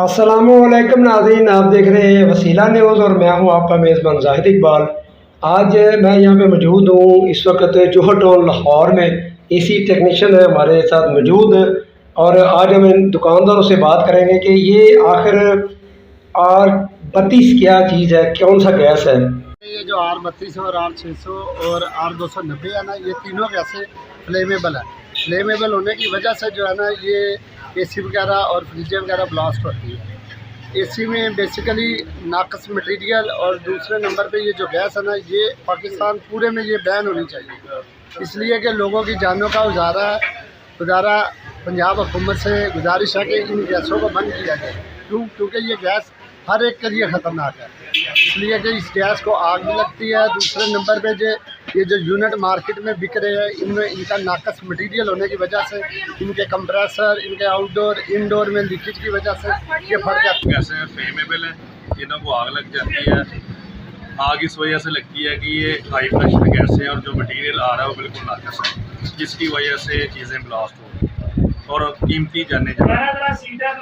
अस्सलामुअलैकुम नाज़रीन, आप देख रहे हैं वसीला न्यूज़ और मैं हूं आपका मेज़बान जाहिद इकबाल। आज मैं यहां पे मौजूद हूं। इस वक्त जोहर टाउन लाहौर में एसी टेक्नीशियन है हमारे साथ मौजूद और आज हम इन दुकानदारों से बात करेंगे कि ये आखिर R32 क्या चीज़ है, कौन सा गैस है। ये जो R32 और R600 और R290 है ना, ये तीनों गैसें फ्लेमेबल है। फ्लेमेबल होने की वजह से जो है ना, ये एसी वगैरह और फ्रिज वगैरह ब्लास्ट होती है। एसी में बेसिकली नाकस मटेरियल और दूसरे नंबर पे ये जो गैस है ना, ये पाकिस्तान पूरे में ये बैन होनी चाहिए, इसलिए कि लोगों की जानों का गुजारा पंजाब हुकूमत से गुजारिश है कि इन गैसों को बंद किया जाए। क्योंकि ये गैस हर एक के लिए ख़तरनाक है, इसलिए कि इस गैस को आग भी लगती है। दूसरे नंबर पे ये जो यूनिट मार्केट में बिक रहे हैं, इनमें इनका नाकस मटेरियल होने की वजह से इनके कंप्रेसर, इनके आउटडोर इंडोर में लीकेज की वजह से ये फट जाते हैं। गैसें फ्लेमेबल हैं, इन्हों को आग लग जाती है। आग इस वजह से लगती है कि ये हाई प्रेशर गैस है और जो मटेरियल आ रहा है वो बिल्कुल नाकस है, जिसकी वजह से चीज़ें ब्लास्ट हो रही हैं और कीमती जाने जा रही हैं।